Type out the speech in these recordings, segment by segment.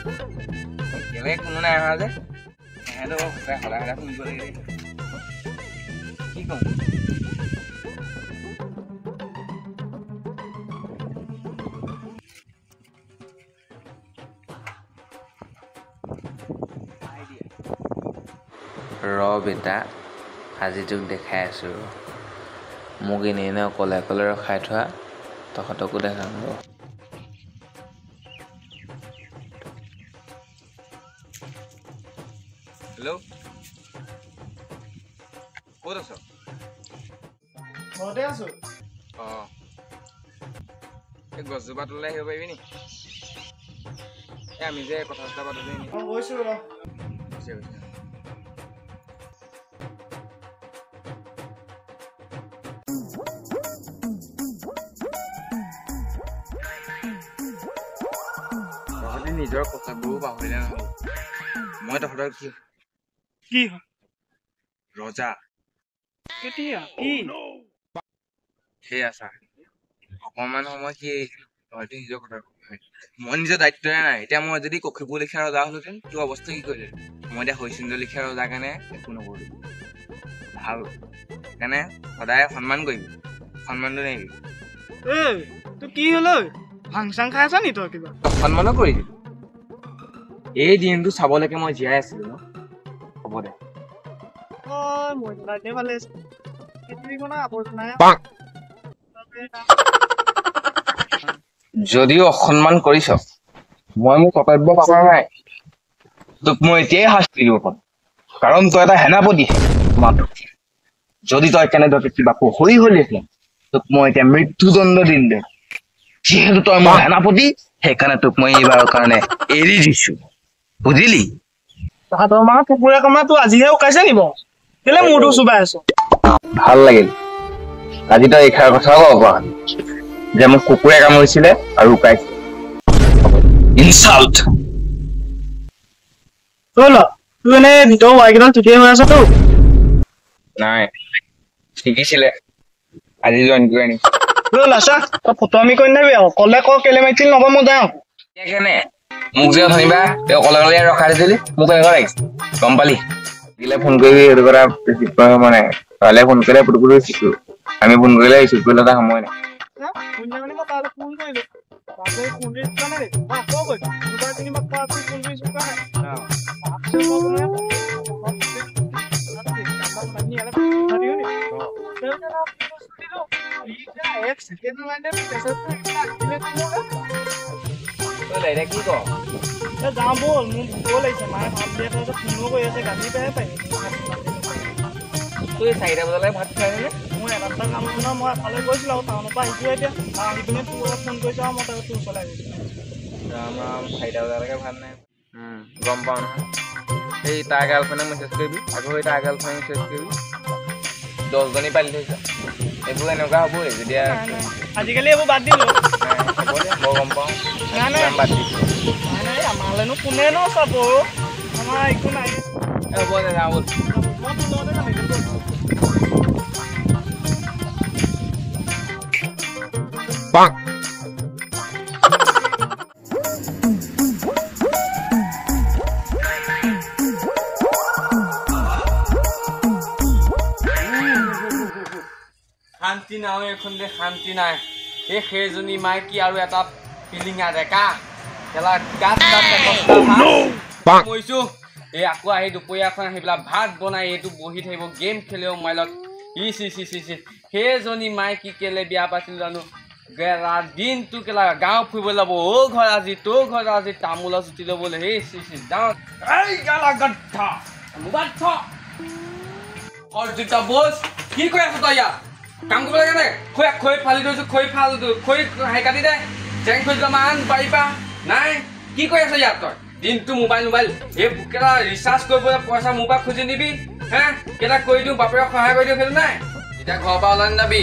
কেলে কোনো নাই অহা যে সিহঁতক সদায় সদায় ফোন কৰি কি কম ৰ বেটা আজি তোক দেখাই আছো মোক এনেই অকলে অকলে ৰখাই থোৱা তহঁতকো দেখাম ৰ হেল্ল' ক'ত আছ ঘৰতে আছো অঁ এই গছজোপা তললৈ আহিব পাৰিবি নি আমি যে কথা চথা পাতোঁ নি গৈছো ৰ তহঁতে নিজৰ কথাবোৰো পাহৰিলে নহ'ব মই তহঁতৰ কি ৰজা কেতিয়া কি সেয়া চা অকণমান সময় কি তহঁতে নিজৰ কথা মই নিজৰ দায়িত্বই নাই এতিয়া মই যদি কক্ষীপুৰ লিখা ৰজা হ'লোহেঁতেন তোৰ অৱস্থা কি কৰিলে মই এতিয়া হৰিশ্চন্দ্ৰ লিখা ৰজাৰ কাৰণে একো নকৰিলোঁ ভাল সেইকাৰণে সদায় সন্মান কৰিবি সন্মানটো নেবি তোৰ কি হ'ল ভাং চাং খাই আছা নি তই কিবা সন্মানো কৰি দিবি এই দিনটো চাবলৈকে মই জীয়াই আছিলো ন হ'ব দে ভালে আছে যদিও অসন্মান কৰিছ মই মোৰ কৰ্তব্য পাহৰা নাই তোক মই এতিয়াই শাস্তি দিব পাৰোঁ কাৰণ তই এটা সেনাপতি মাত্ৰ যদি তই কেনেদৰে কিবা পহৰি হলিহেঁতেন তোক মই এতিয়া মৃত্যুদণ্ড দিম দে যিহেতু তই মোৰ সেনাপতি সেইকাৰণে তোক মই এইবাৰৰ কাৰণে এৰি দিছো বুজিলি তাহাঁতৰ মা কুকুৰে কমা তোৰ আজিহে উকাইছে নিব কেলে মূৰটো চুবাই আছ ভাল লাগিল আজি তই এইষাৰ কথাও ক'ব পাৰ যে মোক কুকুৰে কামুৰিছিলে আৰু উকাইছে ইনচাল্ট তোৰ এনে ভিতৰৰ ৱাইকেইডাল ঠিকেই হৈ আছে তো নাই শিকিছিলে আজি জইন কৰি আনিম লাচা তই ফটোৱামি কৰি নাবি আৰু কলে ক কেলে মাৰিছিল নব মই যাওঁ কেনে মোক যে ধনিবা তেওঁ অকলে অকলে ৰখাই দিছিলি মোক এনেকুৱা লাগিছে গম পালি দিলে ফোন কৰিবি সেইটো কথা ৰিচিভ কৰা সময় নাই তালে ফোন কৰিলে পুটুকুৰি ৰিচিভ কৰোঁ আমি ফোন কৰিলে ৰিচিভ কৰিলে এটা সময় নাই কি ক যাওঁ ব'ল মোৰ ভোকো লাগিছে মায়ে ভাত দিয়া থৈছে ফোনো কৰি আছে গালি বেয়াই পাই তই 4টা বজালৈ ভাত খাই নে মোৰ এটা কাম নহয় মই এফালে গৈছিলো আৰু টাউনৰ পৰা আহিছোঁ এতিয়া আহি পিনে তোৰ লগত ফোন কৰিছোঁ আৰু মই তোৰ ওচৰলৈ আহিছোঁ ৰাম ৰাম 4টা বজালৈকে ভাত নাই গম পাওঁ নহয় সেই তাৰ গাৰ্লফ্ৰেণ্ডে মেছেজ কৰিবি আকৌ সেই তাৰ গাৰ্লফ্ৰেণ্ডে মেছেজ কৰিবি 10জনী পালি থৈছ এইবোৰ এনেকুৱা হ'বই যেতিয়া আজিকালি এইবোৰ বাদ দিলোঁ হ'ব দে মই গম পাওঁ বাদ দিছোঁ নাই আমালৈনো কোনে ন চাব আমাৰ একো নাই হ'ব দে যাওঁ ব'ল শান্তি নাই এখন দে শান্তি নাই এই সেইজনী মাইকী আৰু এটা পিলিঙা ডেকা মৰিছো এই আকৌ আহি দুপৰীয়াখন আহি পেলাই ভাত বনাই এইটো বহি থাকিব গেম খেলিব মোবাইলত সেইজনী মাইকী কেলে বিয়া পাইছিল জানো দিনটো কেলা গাঁও ফুৰিব যাব ঘৰ আজি তোৰ ঘৰ আজি তামোলৰ চুটি ল'বলৈ যাওঁ কি কৈ আছ তই ইয়াত কাম কৰিব লাগে নে খৈ ফালি থৈছো খৈ হেৰি কাটি দে জেং খৈ মান পাৰিবা নাই কি কৈ আছ ইয়াত তই দিনটো মোবাইল এই কেইটা ৰিচাৰ্জ কৰিবলৈ পইচা মোৰ পৰা খুজি নিবি কেইটা কৰি দিওঁ বাপেৰক সহায় কৰি দিওঁ সেইটো নাই এতিয়া ঘৰৰ পৰা ওলাই নাবি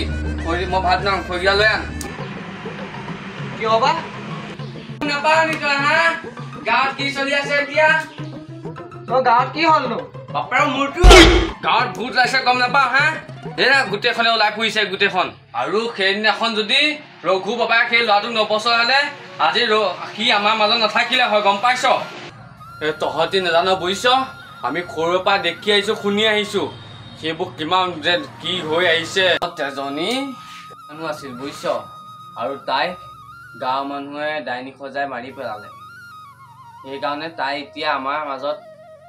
মই ভাত নাম খৰিয়া লৈ আন কি হবা নাপাওঁ নি তই গাঁৱত কি চলি আছে এতিয়া তই গাঁৱত কি হ'লনো বাপেৰৰ মূৰটো গাঁৱত ভূত ওলাইছে গম নাপাওঁ গোটেইখনে ওলাই ফুৰিছে গোটেইখন আৰু সেইদিনাখন যদি ৰঘু বাবাই সেই ল'ৰাটোক নবচৰালে আজি সি আমাৰ মাজত নাথাকিলে হয় গম পাইছ তহঁতি নাজানো বুজিছ আমি সৰুৰ পৰা দেখি আহিছোঁ শুনি আহিছোঁ সেইবোৰ কিমান যে কি হৈ আহিছে তেজনী মানুহ আছিল বুজিছ আৰু তাই গাঁৱৰ মানুহে ডাইনী সজাই মাৰি পেলালে সেইকাৰণে তাই এতিয়া আমাৰ মাজত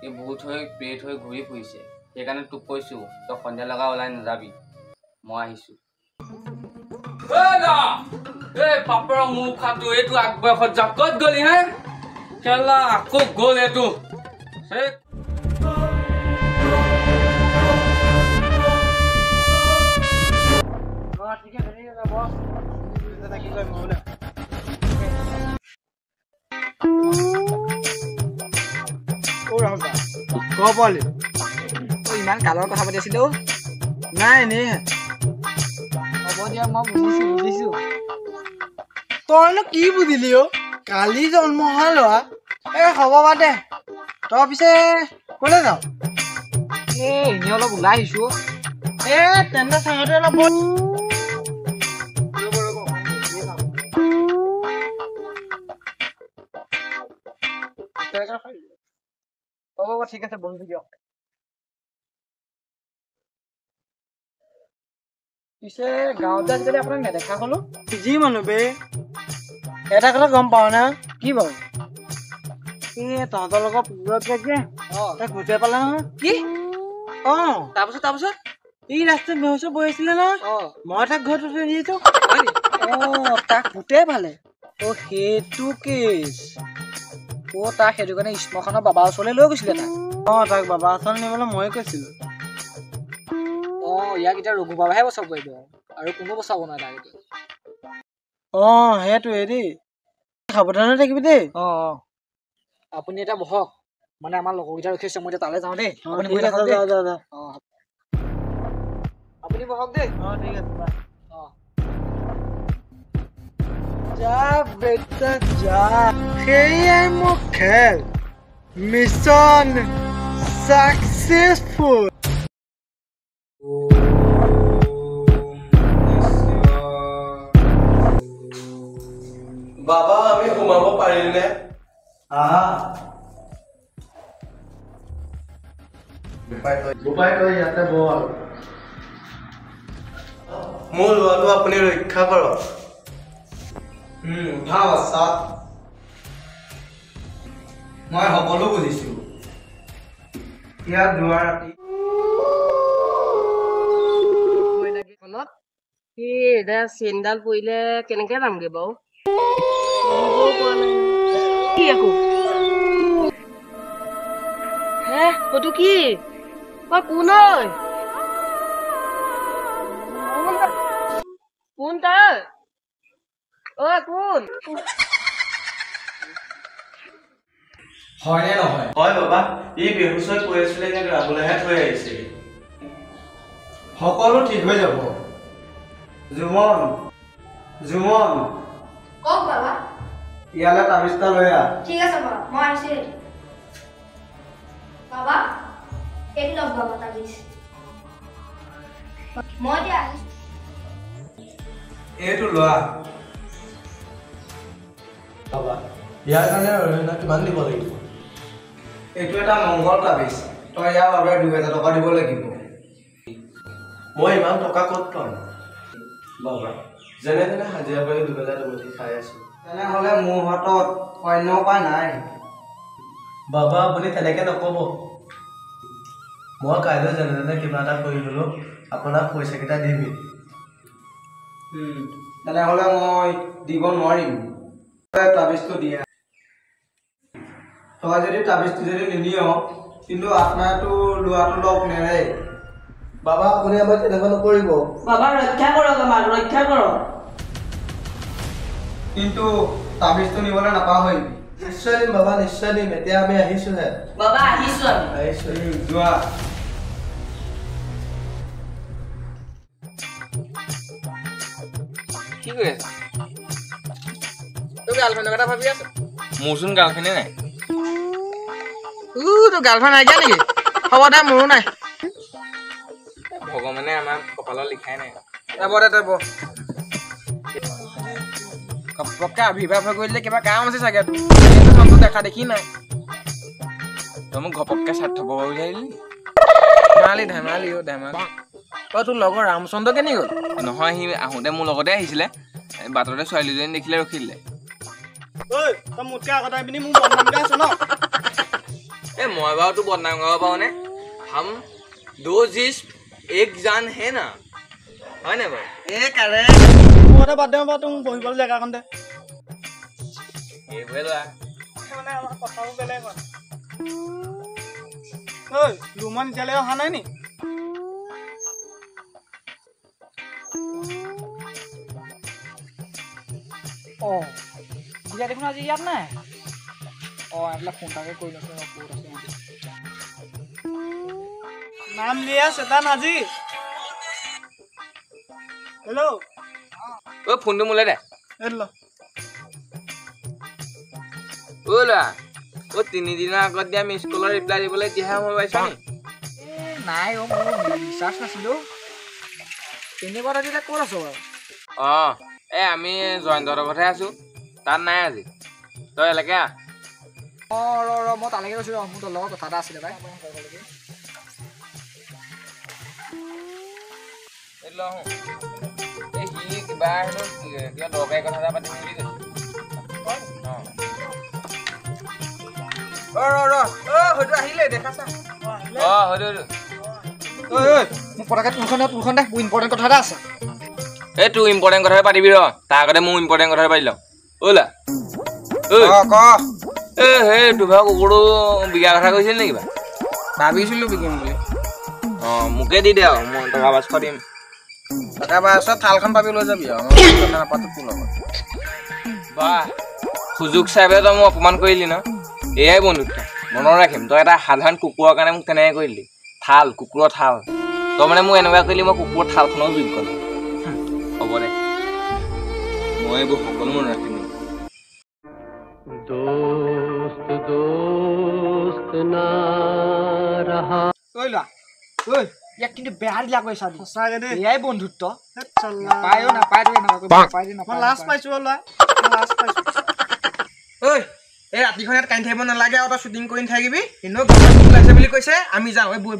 এই ভূত হৈ প্ৰেত হৈ ঘূৰি ফুৰিছে সেইকাৰণে তোক কৈছোঁ তই সন্ধিয়া লগা ওলাই নাযাবি মই আহিছোঁ এই পাপৰৰ মুখ খাটো এইটো আগবয়সত যা ক'ত গ'লি হে খেলা আকৌ গ'ল এইটো ইমান কালৰ কথা পাতি আছিলো নাই এনেই হ'ব দিয়া মই বুজিছো তইনো কি বুজিলি অ কালি জন্ম হোৱা ল'ৰা এই হ'ব বা দে তই পিছে ক'লে যাওঁ এনেই অলপ ওলাই আহিছো তেন্তে চাঙতে অলপ হ'ব ঠিক আছে বন্ধু দিয়ক পিছে গাঁৱত আজিকালি আপোনাক নেদেখা হলো যি মানুহ বে এটা কথা গম পাও না কি বাৰু তহঁতৰ লগত পুকুৰত যে তাক গুচাই পালে নহয় কি তাৰপিছত ই ৰাস্তাত বেহুচ বহি আছিলে নহয় মই তাক ঘৰত উঠাই দিছো তাক গোটেই পালে সেইটো কেছ তাক সেইটো কাৰণে স্মশানৰ বাবা ওচৰলৈ লৈ গৈছিলে তাক বাবা ওচৰলৈ নিবলৈ ময়ে কৈছিলো ইয়াক এতিয়া ৰঘু বাবাহে বচাব পাৰিব আৰু কোনো বচাব নাই তাক সেইটোৱে দেই সাৱধানে থাকিবি দেই আপুনি এতিয়া বহক মানে আমাৰ লগৰকেইটা ৰখি আছে মই এতিয়া তালৈ যাওঁ দেই আপুনি বহক দেই ঠিক আছে যা বেটা যা সেয়াই মোৰ খেল মিছন সাকসেসফুল বাবা আমি সোমাব পাৰিম নে বোপাই তই ইয়াতে বহ আৰু মোৰ ল'ৰাটো আপুনি ৰক্ষা কৰক উঠা বাচ্চা মই সকলো বুজিছো ইয়াত যোৱা ৰাতি চেইনডাল পৰিলে কেনেকে যামগে বাৰু কতো কি কোন কোন তই কোন হয়নে নহয় হয় বাবা ই বেহুচ হৈ পৰি আছিলে কিন্তু ৰাহুলেহে থৈ আহিছে সকলো ঠিক হৈ যাব জুমন কওক বাবা ইয়ালৈ তাবিজটা লৈ আহ ঠিক আছে বাবা মই আহিছোঁ বাবা এইটো লওক বাবা তাবিজ মই এতিয়া আহিছোঁ এইটো লোৱা বাবা ইয়াৰ কাৰণে অৰিহণা কিমান দিব লাগিব এইটো এটা মংগল তাবিজ তই ইয়াৰ বাবে 2000 টকা দিব লাগিব মই ইমান টকা ক'ত পাম বাবা যেনে তেনে হাজিৰা কৰি দুবেলা দুমুঠি খাই আছো তেনেহ'লে মোৰ হাতত অন্য উপায় নাই বাবা আপুনি তেনেকে নক'ব মই কাইলৈ যেনে তেনে কিবা এটা কৰি হ'লেও আপোনাক পইচাকেইটা দিবি তেনেহ'লে মই দিব নোৱাৰিম তাবিজটো দিয়া তই যদি তাবিজটো যদি নিদিয় কিন্তু আত্মাটো লোৱাটো লগ নেৰে বাবা আপুনি আমাক তেনেকুৱা নকৰিব বাবা ৰক্ষা কৰক আমাক ৰক্ষা কৰক কিন্তু তাবিজটো নিবলৈ নাপাহৰিবি নিশ্চয় দিম বাবা নিশ্চয় দিম এতিয়া আমি আহিছোহে বাবা আহিছো আমি আহিছো যোৱা কি কৰি আছ তোৰ গাৰ্লফ্ৰেণ্ডৰ কথা ভাবি আছ মোৰচোন গাৰ্লফ্ৰেণ্ডে নাই তোৰ গাৰ্লফ্ৰেণ্ড নাইকিয়া নেকি হ'ব দে মোৰো নাই ভগৱানে আমাৰ কপালত লিখাই নাই তই ব ঘপককে আবিৰ্ভাৱ হৈ গ'লে কিবা কাম আছে চাগে তোৰ দেখা দেখি নাই তই মোক ঘপককে স্বাৰ্থপৰ বুলি আহিলি ধেমালি তোৰ লগৰ ৰামচন্দ্ৰ কেনি গ'ল নহয় সি আহোঁতে মোৰ লগতে আহিছিলে বাটতে ছোৱালীজনী দেখিলে ৰখি দিলে ঐ তই মোতকে আগত আহি পিনি মোক বদনাম গাই আছ ন মই বাৰু তোৰ বদনাম গাব পাৰোঁনে হাম দো জিচ এক জান হে না হয় নাই বাৰু মতে বাদ দে বাৰু তোৰ মোক বহিবলৈ জেগাখন দে এইবোৰে লোৱা মানে আমাৰ কথাবোৰ বেলেগ হয় ঐ ৰুমান এতিয়ালৈকে অহা নাই নি এতিয়া দেখোন আজি ইয়াত নাই এইবিলাক ফোন এটাকে কৰি লৈছে ক'ত আছে নাম লিয়া চেতান আজি হেল্ল' ঐ ফোনটো মোলৈ দে হেল্ল' ঐ ল'ৰা 3 দিনৰ আগত দিয়া মিছ কলৰ ৰিপ্লাই দিবলৈ এতিয়াহে সময় পাইছ নি নাই মোৰ ৰিচাৰ্জ নাছিলোঁ তেনেকুৱা এতিয়া ক'ত আছ বাৰু আমি জয়ন্তহঁতৰ ঘৰতহে আছোঁ তাত নাই আজি তই এলেকে আহ ৰ মই তালৈকে গৈছোঁ মোৰ তোৰ লগত কথা এটা আছিলে পাই সি কিবা দৰকাৰী কথা এটা পাতিম বুলি কৈছে হয়তো আহিলে দেখা চা হয়তো মোক পটককে তোৰখন দে মোৰ ইম্পৰ্টেণ্ট কথা এটা আছে এই তোৰ ইম্পৰ্টেণ্ট কথাই পাতিবি ৰ তাৰ আগতে মোৰ ইম্পৰ্টেণ্ট কথাই পাতি লওঁ ওলা সেই তোৰ ভাগৰ কুকুৰটো বিকা কথা কৈছিল নে কিবা ভাবিছিলোঁ বিকিম বুলি মোকে দি দে আৰু মই টকা 500 দিম টকা 500 থালখন পাবি লৈ যাবি আৰু কথা নাপাতো তোৰ লগত বাহ সুযোগ চাই পেলাই তই মোক অপমান কৰিলি ন এয়াই বন্ধুত্ব মনত ৰাখিম তই এটা সাধাৰণ কুকুৰৰ কাৰণে মোক তেনেকৈ কৰিলি থাল কুকুৰৰ থাল তই মানে মোক এনেকুৱা কৰিলি মই কুকুৰৰ থালখনৰ যোগ্য নাই হ'ব দে মই এইবোৰ সকলো মনত ৰাখিম ইয়াক কিন্তু বেয়া দিলা কৈছা সঁচাকে দেই এয়াই বন্ধুত্ব নাপায় মই লাজ পাইছো লাজ পাইছো এই ৰাতিখন ইয়াত কান্দি থাকিব নালাগে আৰু তই শ্বুটিং কৰি নাথাকিবি কিন্তু গৰম ওলাইছে বুলি কৈছে আমি যাওঁ বৈ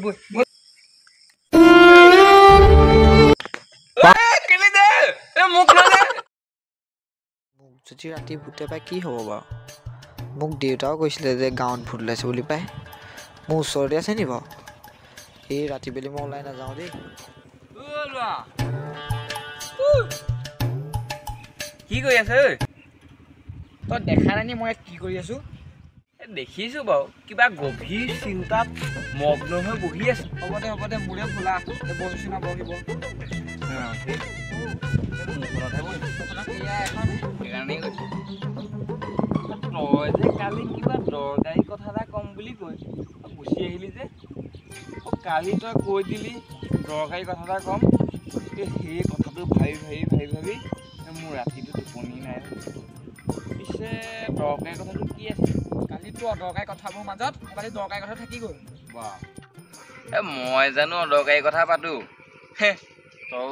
যদি ৰাতি ভূতে পাই কি হ'ব বাৰু মোক দেউতাও কৈছিলে যে গাঁৱত ভূত ওলাইছে বুলি পাই মোৰ ওচৰতে আছে নি বাৰু এই ৰাতি বেলি মই ওলাই নাযাওঁ দেই কি কৰি আছে তই দেখা নাই নি মই ইয়াত কি কৰি আছো দেখিছো বাৰু কিবা গভীৰ চিন্তাত মগ্ন হৈ বহি আছে হ'ব দে মোৰে ভোলা বহিছো না বহিব তই যে কালি কিবা দৰকাৰী কথা এটা ক'ম বুলি কৈ গুচি আহিলি যে কালি তই কৈ দিলি দৰকাৰী কথা এটা ক'ম সেই কথাটো ভাবি মোৰ ৰাতিটো টোপনি নাই পিছে দৰকাৰী কথাটো কি আছে কালিতো অদৰকাৰী কথাবোৰ মাজত কালি দৰকাৰী কথা থাকি গ'ল মই জানো অদৰকাৰী কথা পাতো তই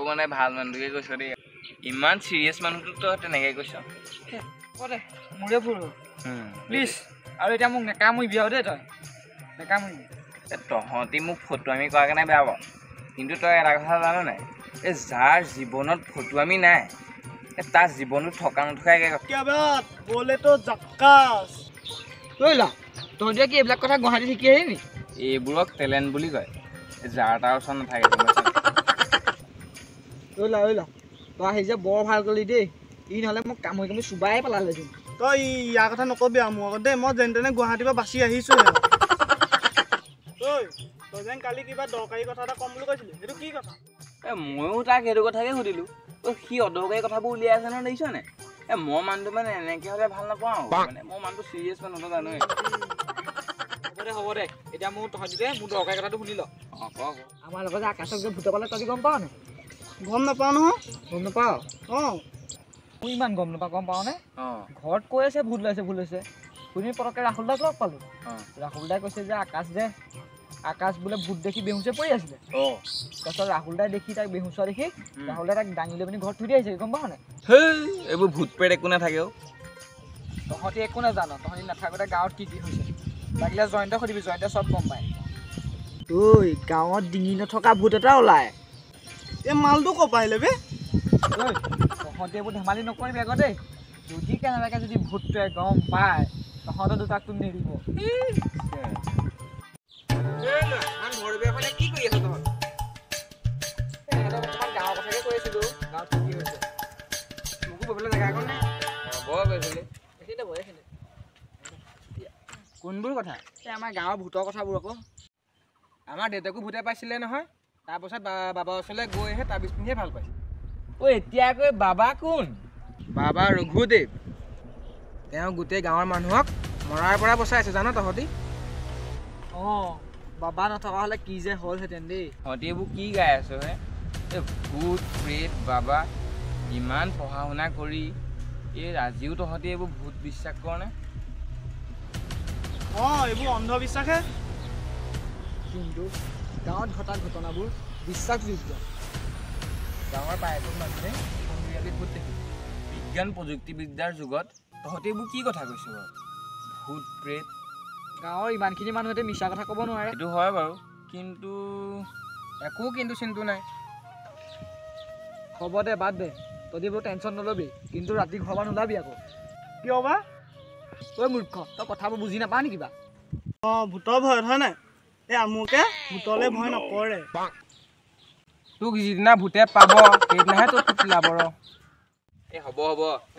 মানে ভাল মানুহটোকে কৈছ দেই ইমান চিৰিয়াছ মানুহটো তই তেনেকৈ কৈছ মোৰে ভুল প্লিজ আৰু এতিয়া মোক নেকামুৰিবি আৰু দেই তই নেকামুৰিবি তহঁতি মোক ফটুৱামি কৰাৰ কাৰণে বেয়া পাওঁ কিন্তু তই এটা কথা জানো নাই এই যাৰ জীৱনত ফটুৱামি নাই তাৰ জীৱনটো থকা নথকা তই কি এইবিলাক কথা গুৱাহাটীত শিকি আহিলি নি এইবোৰক টেলেণ্ট বুলি কয় যাৰ তাৰ ওচৰত নাথাকে তই আহি যে বৰ ভাল কৰিলি দেই ই নহ'লে মোক কামুৰি চুবাই পেলালে তই ইয়াৰ কথা নকবি আৰু মোৰ আগত দেই মই যেনে তেনে গুৱাহাটীৰ পৰা বাচি আহিছো তই যেন কালি কিবা দৰকাৰী কথা এটা ক'ম বুলি কৈছিলি সেইটো কি কথা ময়ো তাক সেইটো কথাকে সুধিলোঁ সি অদৰকাৰী কথাবোৰ উলিয়াই আছে নহয় দেখিছ নাই মই মানুহটো মানে এনেকৈ হ'লে ভাল নাপাওঁ মানে মই মানুহটো চিৰিয়াছ মানুহটো জানোৱেই হ'ব দে এতিয়া মোৰ তহঁতি মোৰ দৰকাৰী কথাটো শুনি ল আমাৰ লগত যে আকাশক যে ভূতে পালে তহঁতি গম পাৱ নে গম নাপাওঁ নহয় গম নাপাৱ মই ইমান গম নাপাওঁ গম পাৱ নে ঘৰত কৈ আছে ভূত ওলাইছে শুনি পটককৈ ৰাহুল দাক লগ পালোঁ ৰাহুল দাই কৈছে যে আকাশ যে আকাশ বোলে ভূত দেখি বেহুচে পৰি আছিলে তাৰপিছত ৰাহুল দাই দেখি তাক বেহুচা দেখি ৰাহুল দাই তাক দাঙি লৈ পিনি ঘৰত থৈ দি আহিছে গম পাৱ নাই হেই এইবোৰ ভূত প্ৰেত একো নাথাকে অ' তহঁতি একো নাজানো তহঁতি নাথাকোঁতে গাঁৱত কি হৈছে লাগিলে জয়ন্তক সুধিবি জয়ন্তে চব গম পায় ঐ গাঁৱত ডিঙি নথকা ভূত এটা ওলায় এই মালটো ক'ৰ পৰা আহিলে বে ঐ তহঁতি এইবোৰ ধেমালি নকৰিবি আকৌ দেই যদি কেনেবাকৈ যদি ভূতটোৱে গম পায় তহঁতৰ দুটাক তোক নেৰিব কি কৰি আছ তহঁত গাঁৱৰ কথাকে কৈ আছিলোঁ গাঁৱত কি হৈছে মোকো বহিবলৈ জেগা এখন নাই বৰ গৈছিলে এইখিনিতে বহ এইখিনিতে কোনবোৰ কথা এই আমাৰ গাঁৱৰ ভূতৰ কথাবোৰ আকৌ আমাৰ দেউতাকো ভূতে পাইছিলে নহয় তাৰপাছত বাবা ওচৰলৈ গৈহে তাবিজ পিন্ধিয়ে ভাল পাইছে ঐ এতিয়াকৈ বাবা কোন বাবা ৰঘুদেৱ তেওঁ গোটেই গাঁৱৰ মানুহক মৰাৰ পৰা বচাইছে জান তহঁতি অঁ বাবা নথকা হ'লে কি যে হ'লহেঁতেন দেই তহঁতি এইবোৰ কি গাই আছ হে এই ভূত প্ৰেত বাবা ইমান পঢ়া শুনা কৰি এই আজিও তহঁতি এইবোৰ ভূত বিশ্বাস কৰ নে অঁ এইবোৰ অন্ধবিশ্বাসহে কিন্তু গাঁৱত ঘটা ঘটনাবোৰ বিশ্বাসযোগ্য গাঁৱৰ প্ৰায়ভাগ মানুহে সন্ধিয়ালি ভূত দেখি বিজ্ঞান প্ৰযুক্তিবিদ্যাৰ যুগত তহঁতি এইবোৰ কি কথা কৈছ বাৰু ভূত প্ৰেত গাঁৱৰ ইমানখিনি মানুহেতে মিছা কথা ক'ব নোৱাৰে সেইটো হয় বাৰু কিন্তু একো কিন্তু চিন্তু নাই হ'ব দে বাদ দে তহঁতি এইবোৰ টেনশ্যন নল'বি কিন্তু ৰাতি ঘৰৰ পৰা নোলাবি আকৌ কিয় বা ঐ মূৰ্খ তই কথাবোৰ বুজি নাপাৱ নেকি কিবা অঁ ভূতৰ ভয়ত হয় নাই এই আমুকে ভূতলৈ ভয় নকৰে তোক যিদিনা ভূতে পাব সেইদিনাহে তোক ফুটিলাব ৰ এই হ'ব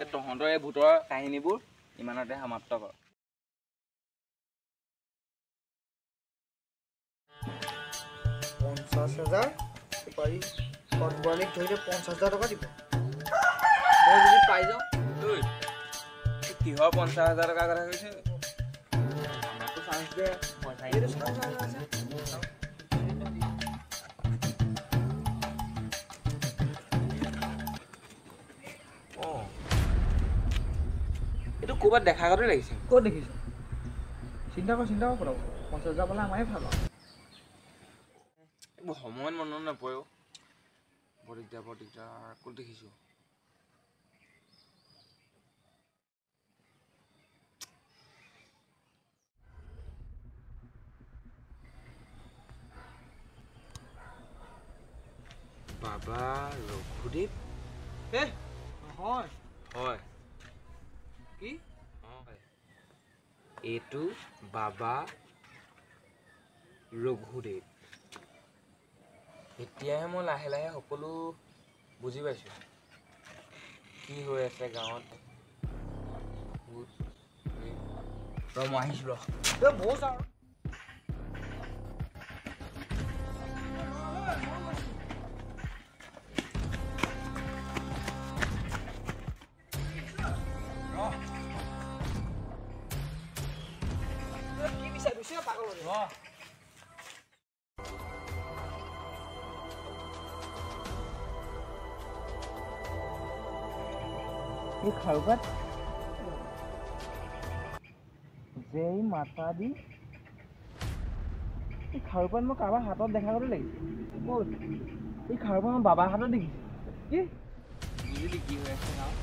এই তহঁতৰ এই ভূতৰ কাহিনীবোৰ ইমানতে সমাপ্ত কৰ 50,000 পাৰি কণবৰালিক ধৰিলে 50,000 টকা দিব মই যদি পাই যাওঁ কিহৰ 50,000 টকাৰ কথা কৈছে আমাকতো চান্স দে এইটো ক'ৰবাত দেখা আগতে লাগিছে ক'ত দেখিছ চিন্তা কৰ 50,000 পালে আমাৰে ভাল আৰু এইবোৰ সময়ত মনত নপৰে বৰ দিগদাৰ ক'ত দেখিছোঁ বাবা ৰঘুদেৱ নহয় হয় কি হয় এইটো বাবা ৰঘুদেৱ এতিয়াহে মই লাহে লাহে সকলো বুজি পাইছোঁ কি হৈ আছে গাঁৱত মই আহিছোঁ বৌ ছাৰ কি বিচাৰিছে পাগল এই খাৰুপাত যে মাতা দি এই খাৰুপাত মই কাৰোবাৰ হাতত দেখা গতে লাগিছে ক'ত এই খাৰুপাত মই বাবাৰ হাতত দেখিছোঁ কি বুজিলি কি হৈ আছে গাঁৱত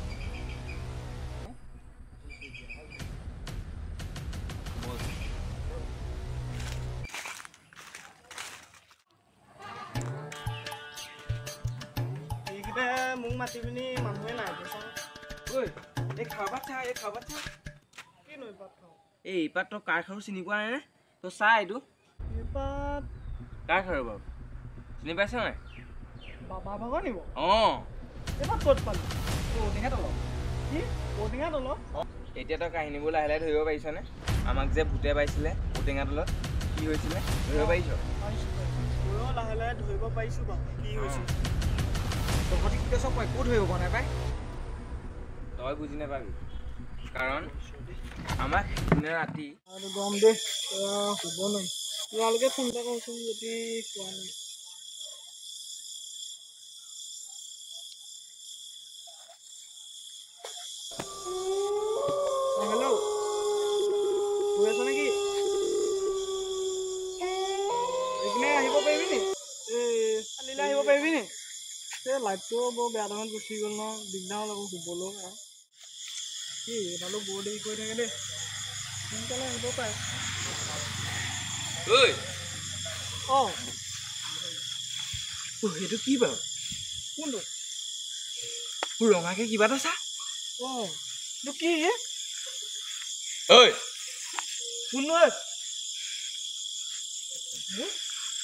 এইকেইটা মোক মাতি পিনি মানুহে নাই বুজিছা ঐ এই খাৰুপাত চা কিনো এইপাত খাওঁ এই পাত তই কাৰ খাৰু চিনি পোৱা নাই নে তই চা এইটো এইপাত কাৰ খাৰু বাৰু চিনি পাইছ নাই বাবা ভাগৰ নিব অঁ এইপাত ক'ত পালি ঔটেঙা তলত কি ঔটেঙা তলত এতিয়া তই কাহিনীবোৰ লাহে লাহে ধৰিব পাৰিছনে আমাক যে ভূতে পাইছিলে ঔটেঙা তলত কি হৈছিলে ধৰিব পাৰিছ ময়ো লাহে লাহে ধৰিব পাৰিছোঁ বাৰু কি হৈছে তহঁতি কি কৈছ মই একো ধৰিব পৰা নাই পাই তই বুজি নাপাবি কাৰণ আমাক সিদিনা ৰাতি আৰু গম দে শুব নোৱাৰি তোমালোকে ফোন এটা কৰচোন যদি পোৱা নাই হেল্ল' শুই আছ নেকি নি কালিলৈ আহিব পাৰিবি নি এই লাইটটো বৰ বেয়া টাইমত গুচি গ'ল ন দিগদাৰ হ'ল আকৌ শুবলৈ কি এডালো বৰ দেৰি কৰি থাকে দেই সোনকালে আহিব পাৰে ঐ অঁ সেইটো কি বাৰু কোনটো ৰঙাকে কিবা এটা চা অঁ এইটো কি ঐ কোন নহয়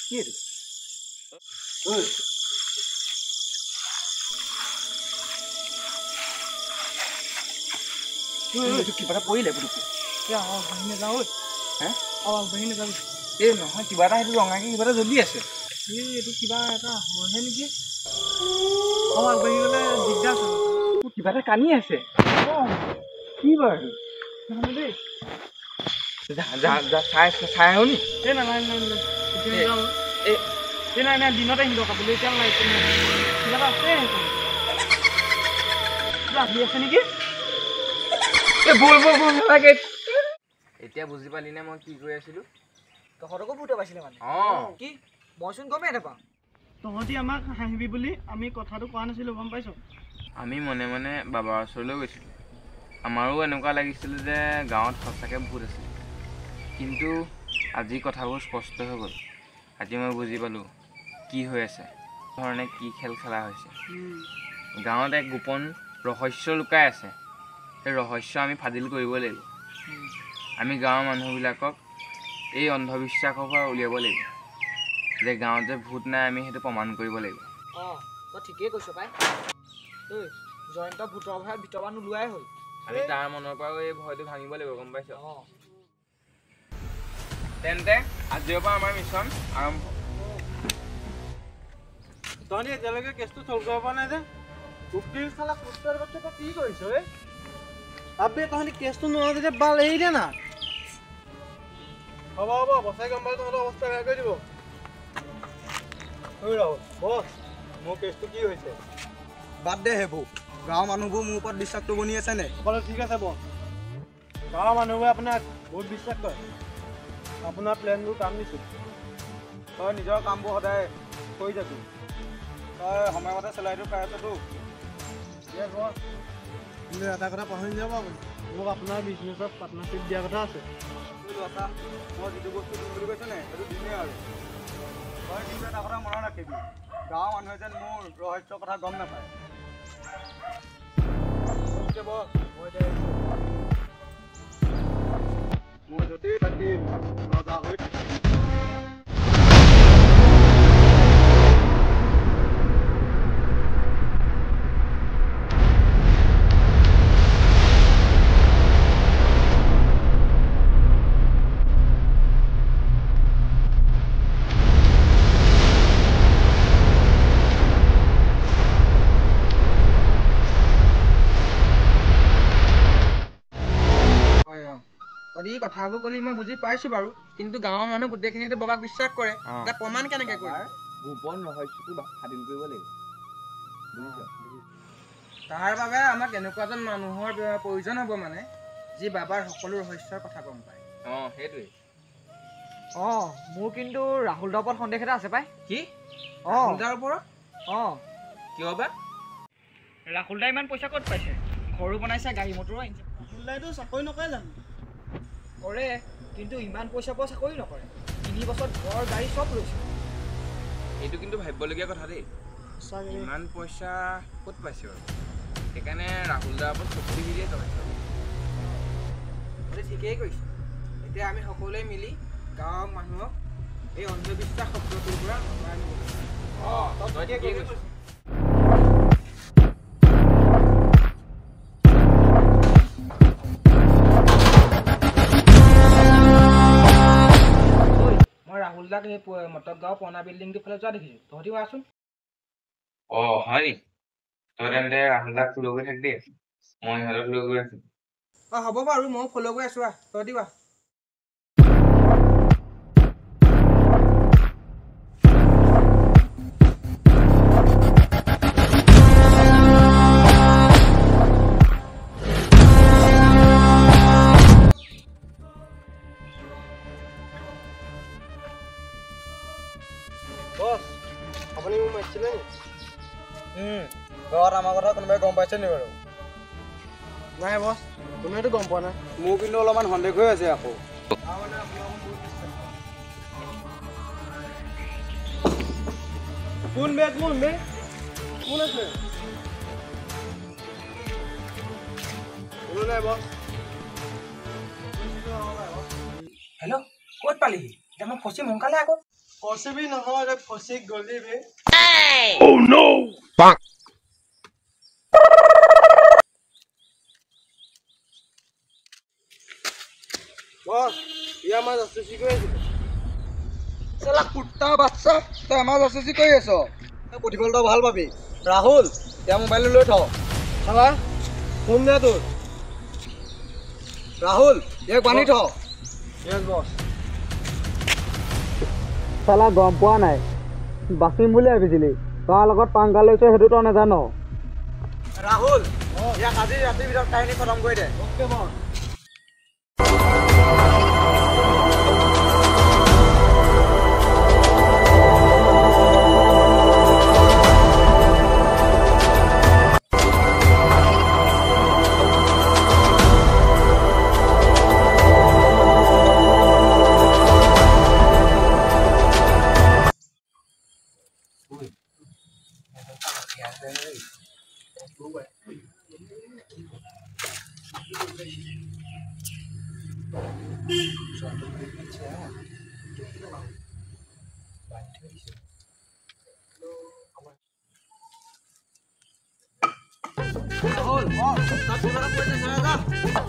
কি এইটো এইটো কিবা এটা পৰিলে পুটুককৈ আগবাঢ়ি নাযাওঁ ঐ হে আগবাঢ়ি নাযাবি এই নহয় কিবা এটা সেইটো ৰঙাকে কিবা এটা জ্বলি আছে এইটো কিবা এটা হয়হে নেকি আগবাঢ়ি গ'লে দিগদাৰ আছে কিবা এটা কানি আছে কি বাৰু দেই চাই আহো নি এই নাই নাই দিনতে আহিব কাপোৰ এতিয়া নাই কিবা এটা আছে কিবা আহি আছে নেকি এতিয়া বুজি পালি নে মই কি কৈ আছিলো তহঁতকো ভূতে পাইছিলে মানে কি মইচোন গমেই নাপাওঁ তহঁতি আমাক হাঁহিবি বুলি আমি কথাটো কোৱা নাছিলোঁ গম পাইছ আমি মনে মনে বাবাৰ ওচৰলৈ গৈছিলোঁ আমাৰো এনেকুৱা লাগিছিল যে গাঁৱত সঁচাকৈ ভূত আছিল কিন্তু আজি কথাবোৰ স্পষ্ট হৈ গ'ল আজি মই বুজি পালোঁ কি হৈ আছে ধৰণে কি খেল খেলা হৈছে গাঁৱত এক গোপন ৰহস্য লুকাই আছে সেই ৰহস্য আমি ফাদিল কৰিব লাগিব আমি গাঁৱৰ মানুহবিলাকক এই অন্ধবিশ্বাসৰ পৰা উলিয়াব লাগিব যে গাঁৱত যে ভূত নাই আমি সেইটো প্ৰমাণ কৰিব লাগিব অঁ তই ঠিকেই কৈছ পাই ঐ জয়ন্ত ভূতৰ ভয়ত ভিতৰৰ পৰা নোলোৱাই হ'ল আমি তাৰ মনৰ পৰাও এই ভয়টো ভাঙিব লাগিব গম পাইছ অঁ তেন্তে আজিৰ পৰা আমাৰ মিছন আৰম্ভ তহঁতি এতিয়ালৈকে কেছটো চল্ভ কৰিব পৰা নাই যে উকিল চালা কুস্তৰ বাচ্চা তই কি কৰিছ ঐ আবে তহঁতি কেছটো নোহোৱা যেতিয়া বাল এৰি দে না হ'ব বচাই গম পালে তহঁতৰ অৱস্থা বেয়া কৰি দিব বছ মোৰ কেছটো কি হৈছে বাদ দে সেইবোৰ গাঁৱৰ মানুহবোৰ মোৰ ওপৰত বিশ্বাসটো বনি আছে নে সকলো ঠিক আছে বছ গাঁৱৰ মানুহবোৰে আপোনাক বহুত বিশ্বাস কৰে আপোনাৰ প্লেনবোৰ কাম দিছোঁ তই নিজৰ কামবোৰ সদায় কৰি যাবি তই সময়মতে চেলাৰীটো পাই আছতো কিন্তু এটা কথা পাহৰি যাব আপুনি মোক আপোনাৰ বিজনেছত পাৰ্টনাৰশ্বিপ দিয়াৰ কথা আছে মই যিটো বস্তু দিম বুলি কৈছে নে সেইটো দিমেই আৰু তই কিন্তু এটা কথা মনত ৰাখিবি গাঁৱৰ মানুহে যেন মোৰ ৰহস্যৰ কথা গম নাপায় মই য'তেই থাকিম ৰজা হৈ থাকিম কথাবোৰ ক'লি মই বুজি পাইছোঁ বাৰু কিন্তু গাঁৱৰ মানুহ গোটেইখিনিতে বগাক বিশ্বাস কৰে তাক প্ৰমাণ কেনেকৈ কৰে গোপন ৰহস্যটো ফাদিল কৰিব লাগিব তাৰ বাবে আমাক এনেকুৱা এজন মানুহৰ প্ৰয়োজন হ'ব মানে যি বাবাৰ সকলো ৰহস্যৰ কথা গম পায় অঁ সেইটোৱেই অঁ মোৰ কিন্তু ৰাহুল দাৰ ওপৰত সন্দেহ এটা আছে পাই কি অঁ তাৰ ওপৰত অঁ কিয় বা ৰাহুল দাই ইমান পইচা ক'ত পাইছে ঘৰো বনাইছে গাড়ী মটৰো আনিছে ৰাহুল দাইতো চাকৰি নকৰে জানো কৰে কিন্তু ইমান পইচা পোৱা চাকৰি নকৰে 3 বছৰত ঘৰ গাড়ী চব লৈছে এইটো কিন্তু ভাবিবলগীয়া কথা দেই ইমান পইচা ক'ত পাইছে বাৰু সেইকাৰণে ৰাহুল দাৰ ওপৰত চকু দি দিয়ে তই ঠিকেই কৈছে এতিয়া আমি সকলোৱে মিলি গাঁৱৰ মানুহক এই অন্ধবিশ্বাস শব্দটোৰ পৰা আঁতৰাই আনিব লাগিব তই ঠিকেই কৈছ মই ৰাহুল দাক এই মটক গাঁও পুৰণা বিল্ডিংটোৰ ফালে যোৱা দেখিছোঁ তহঁতিও আছোন অঁ হয় নি তই তেন্তে ৰাহুল দাক ফ'ল' কৰি থাক দেই মই সিহঁতক লৈ গৈ আছোঁ অঁ হ'ব বাৰু ময়ো ফ'ল' কৰি আছোঁ তহঁতিও আহ বছ ঘৰত আমাৰ কথা কোনোবাই গম পাইছে নি বাৰু? নাই বছ, কোনোৱেতো গম পোৱা নাই। মোৰ কিন্তু অলপমান সন্দেহ হৈ আছে আকৌ। কোন বে? কোন আছে? কোনো নাই বছ। হেল্ল' ক'ত পালিহি? এতিয়া মই ফচিম সোনকালে আকৌ। ফচিবি নহয়, তই ফচি গলি বে। বছ, ই আমাৰ জাচুচি কৰি আছিলে। চালা কুত্তা বাচ্চা, তই আমাৰ জাচুচি কৰি আছ। তই প্ৰতিফল তই ভাল পাবি। ৰাহুল, এতিয়া মোবাইলটো লৈ থ। চালা, ফোন দে তোৰ। ৰাহুল, ইয়াক বান্ধি থ। য়েছ বছ। চালা গম পোৱা নাই, বাচিম বুলি ভাবিছিলি, তাৰ লগত পাংগা লৈছ সেইটো তই নাজান। ৰাহুল, ইয়াক আজি ৰাতিৰ ভিতৰত কাহিনী খতম কৰি দে। অ'কে বছ।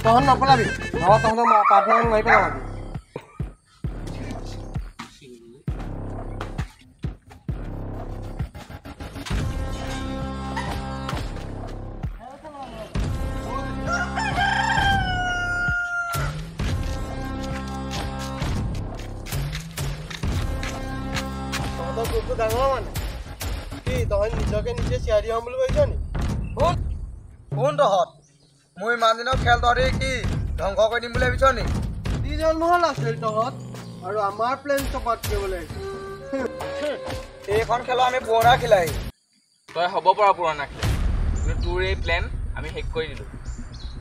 তহঁত নপলাবি, নহয় তহঁতৰ প্ৰাৰ্থনা মাৰি পেলাবি। তহঁতৰ গ্ৰুপটো ডাঙৰ মানে কি তহঁত নিজকে নিজে চিয়াৰ দিয়াম বুলি ভাবিছ নি? কোন তহঁত? মোৰ ইমান দিনৰ খেল তহঁতি কি ধ্বংস কৰি দিম বুলি ভাবিছ নি? কি জন্ম হ'ল আছিল তহঁত আৰু আমাৰ প্লেন চপাত কৰিবলৈ এইখন খেলৰ আমি পুৰণা খেলাই। তই হ'ব পৰা পুৰণা খেল, কিন্তু তোৰ এই প্লেন আমি শেষ কৰি দিলোঁ।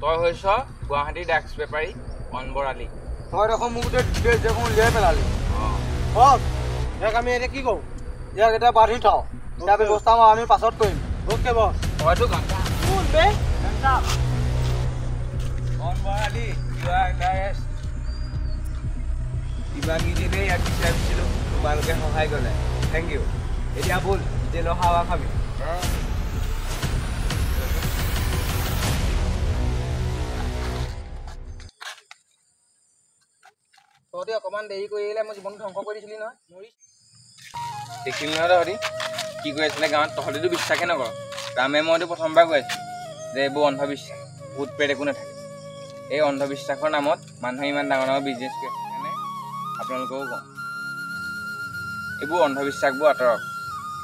তই হৈছ গুৱাহাটীৰ ড্ৰাগছ বেপাৰী অনবৰ আলী। তই দেখোন মোক গোটেই ডিটেইলছ দেখোন উলিয়াই পেলালি। বছ, ইয়াক আমি এতিয়া কি কৰোঁ? ইয়াক এতিয়া বান্ধি থওঁ, ইয়াৰ ব্যৱস্থা আমি পাছত কৰিম। Okay boss. হয়তো গাঁঠা কোন বে? Anwar Ali, you are under arrest. কিবাকিবিতে ইয়াক বিচাৰিছিলোঁ, তোমালোকে সহায় কৰিলে, থেংক ইউ। এতিয়া ব'ল জেলৰ হাৱা খাবি। তহঁতি অকণমান দেৰি কৰি আহিলে মই জীৱনটো ধ্বংস কৰি দিছিলি নহয়। দেখিলি নহয় তহঁতি কি কৰি আছিলে গাঁৱত, তহঁতিতো বিশ্বাসে নকৰ। ৰামে মইতো প্ৰথমবাৰ কৈ আছিলোঁ যে এইবোৰ অন্ধবিশ্বাস, ভূত প্ৰেত একো নাথাকে। এই অন্ধবিশ্বাসৰ নামত মানুহে ইমান ডাঙৰ ডাঙৰ বিজনেছ কৰে, সেইকাৰণে আপোনালোকেও কওঁ এইবোৰ অন্ধবিশ্বাসবোৰ আঁতৰক।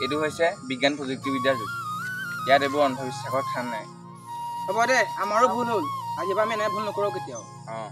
এইটো হৈছে বিজ্ঞান প্ৰযুক্তিবিদ্যাৰ যুগ, ইয়াত এইবোৰ অন্ধবিশ্বাসৰ স্থান নাই। হ'ব দে, আমাৰো ভুল হ'ল, আজিৰ পৰা আমি এনে ভুল নকৰোঁ কেতিয়াও। অঁ